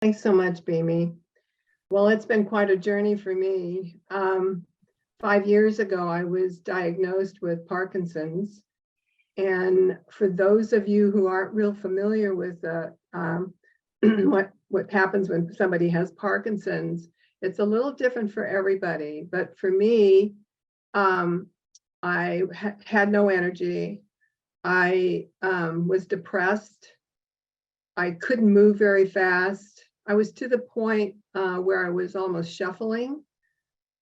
Thanks so much, Beamy. Well, it's been quite a journey for me. 5 years ago, I was diagnosed with Parkinson's. And for those of you who aren't real familiar with what happens when somebody has Parkinson's, it's a little different for everybody. But for me, I had no energy. I was depressed. I couldn't move very fast. I was to the point where I was almost shuffling.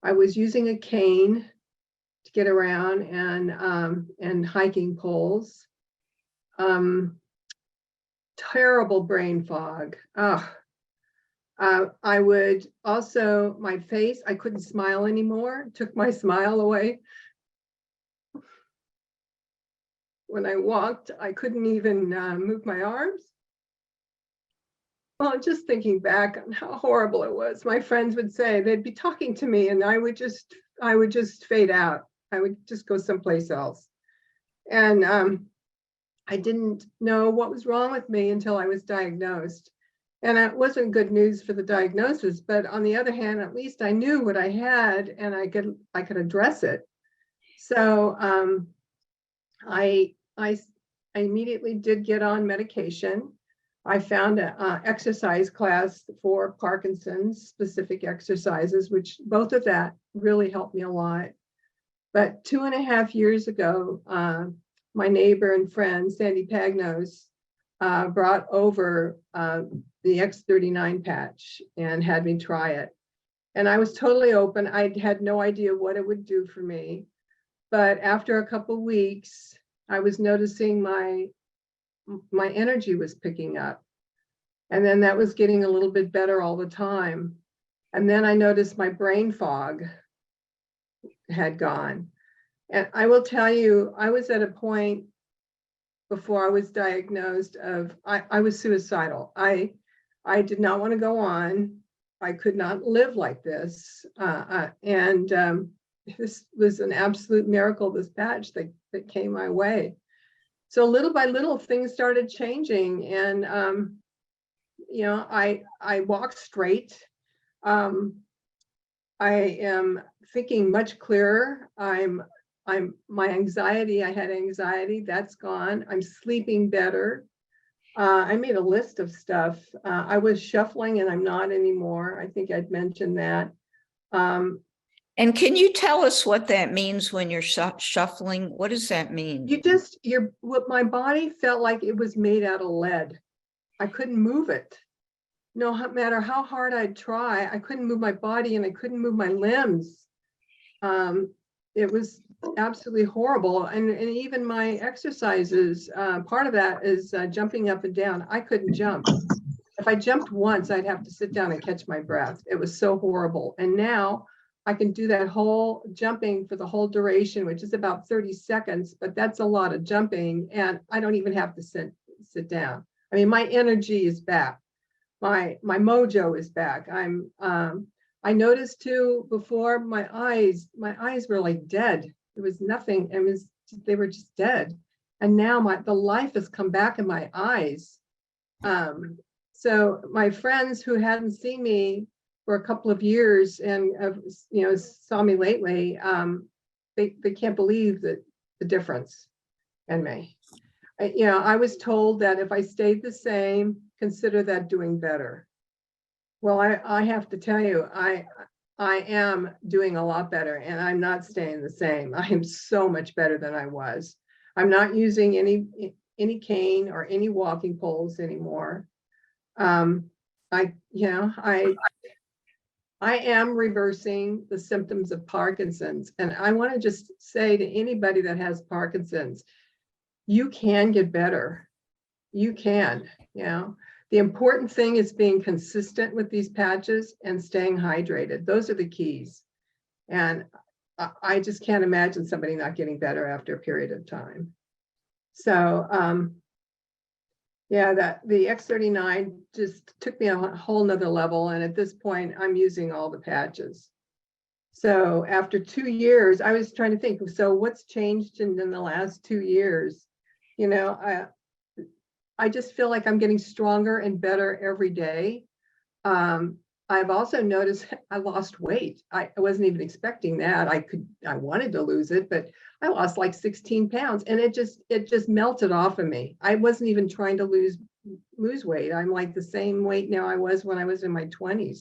I was using a cane to get around and hiking poles. Terrible brain fog. I would also, my face, I couldn't smile anymore. Took my smile away. When I walked, I couldn't even move my arms. Well, just thinking back on how horrible it was, my friends would say, they'd be talking to me and I would just fade out. I would just go someplace else. And I didn't know what was wrong with me until I was diagnosed. And it wasn't good news for the diagnosis, but on the other hand, at least I knew what I had and I could address it. So I immediately did get on medication. I found an exercise class for Parkinson's, specific exercises, which both of that really helped me a lot. But 2.5 years ago, my neighbor and friend, Sandi Bowman, brought over the X39 patch and had me try it. And I was totally open. I had no idea what it would do for me. But after a couple of weeks, I was noticing my energy was picking up. And then that was getting a little bit better all the time. And then I noticed my brain fog had gone. And I will tell you, I was at a point before I was diagnosed of, I was suicidal. I did not want to go on. I could not live like this. This was an absolute miracle, this patch that came my way. So little by little, things started changing, and I walk straight. I am thinking much clearer. My anxiety. I had anxiety. That's gone. I'm sleeping better. I made a list of stuff. I was shuffling, and I'm not anymore. I think I'd mentioned that. And can you tell us what that means when you're shuffling? What does that mean? What my body felt like it was made out of lead. I couldn't move it. No matter how hard I'd try, I couldn't move my body and I couldn't move my limbs. It was absolutely horrible. And even my exercises, part of that is jumping up and down. I couldn't jump. If I jumped once, I'd have to sit down and catch my breath. It was so horrible. And now I can do that whole jumping for the whole duration, which is about 30 seconds, but that's a lot of jumping. And I don't even have to sit down. I mean, my energy is back. My mojo is back. I noticed too, before my eyes were like dead. There was nothing. They were just dead. And now the life has come back in my eyes. So my friends who hadn't seen me for a couple of years and saw me lately, they can't believe the difference in me. I was told that if I stayed the same, consider that doing better. Well, I have to tell you, I am doing a lot better, and I'm not staying the same. I am so much better than I was. I'm not using any cane or any walking poles anymore. I am reversing the symptoms of Parkinson's. And I want to just say to anybody that has Parkinson's, you can get better. You can, The important thing is being consistent with these patches and staying hydrated. Those are the keys. And I just can't imagine somebody not getting better after a period of time. So, the X39 just took me a whole nother level. And at this point, I'm using all the patches. So after 2 years, I was trying to think, so what's changed in the last 2 years? I just feel like I'm getting stronger and better every day. I've also noticed I lost weight. I wasn't even expecting that. I wanted to lose it, but I lost like 16 pounds and it just melted off of me. I wasn't even trying to lose weight. I'm like the same weight now I was when I was in my 20s.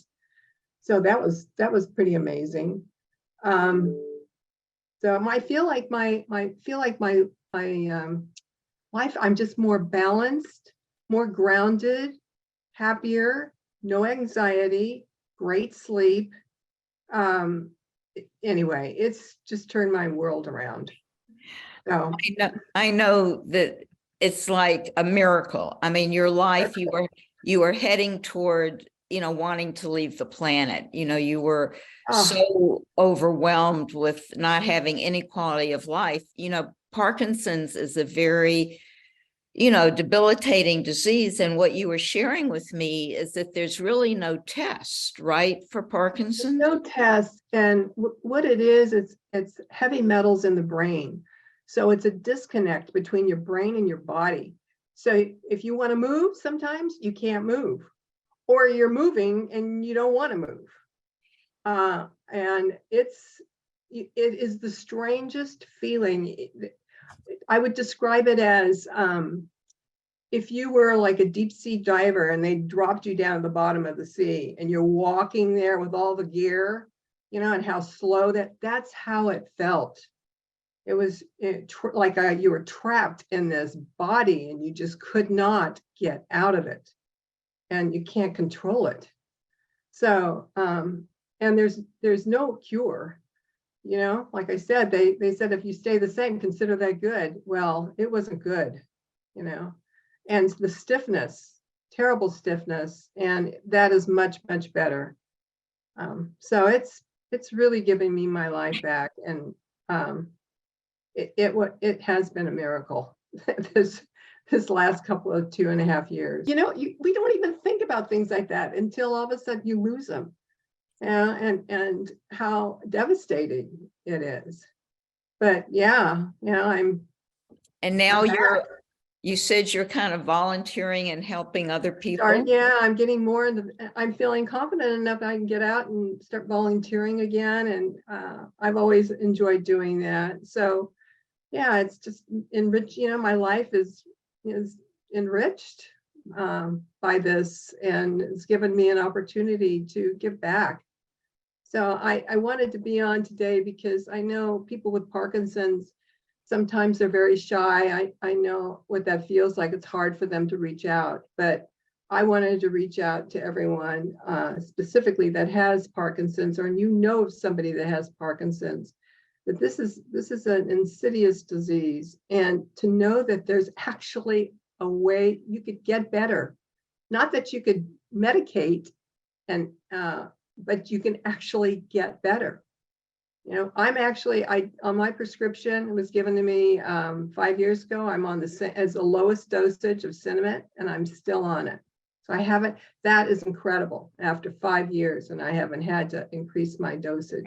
So that was pretty amazing. So I feel like my life, I'm just more balanced, more grounded, happier, no anxiety, great sleep. Anyway, it's just turned my world around. So I know that it's like a miracle. I mean, your life, you were heading toward, wanting to leave the planet. You were so overwhelmed with not having any quality of life. Parkinson's is a very, debilitating disease. And what you were sharing with me is that there's really no test, right, for Parkinson's? No test. And what it is, it's heavy metals in the brain. So it's a disconnect between your brain and your body. So if you want to move, sometimes you can't move, or you're moving and you don't want to move. And it is the strangest feeling. I would describe it as if you were like a deep sea diver and they dropped you down at the bottom of the sea and you're walking there with all the gear, and how slow that's how it felt. It was like you were trapped in this body and you just could not get out of it and you can't control it. So, and there's no cure, like I said, they said, if you stay the same, consider that good. Well, it wasn't good, and the stiffness, terrible stiffness, and that is much, much better. So it's really giving me my life back, and it has been a miracle this last couple of 2.5 years. We don't even think about things like that until all of a sudden you lose them, and how devastating it is. But I'm. And now you said you're kind of volunteering and helping other people. Yeah, I'm getting more into. I'm feeling confident enough I can get out and start volunteering again, and I've always enjoyed doing that. So, yeah, it's just enriched. My life is enriched by this, and it's given me an opportunity to give back. So I wanted to be on today because I know people with Parkinson's, sometimes they're very shy. I know what that feels like. It's hard for them to reach out, but I wanted to reach out to everyone specifically that has Parkinson's, or of somebody that has Parkinson's, that this is an insidious disease, and to know that there's actually a way you could get better. Not that you could medicate, and but you can actually get better. I'm actually, on my prescription, it was given to me 5 years ago. I'm on as the lowest dosage of Cinnamon, and I'm still on it. So I haven't, that is incredible after 5 years, and I haven't had to increase my dosage.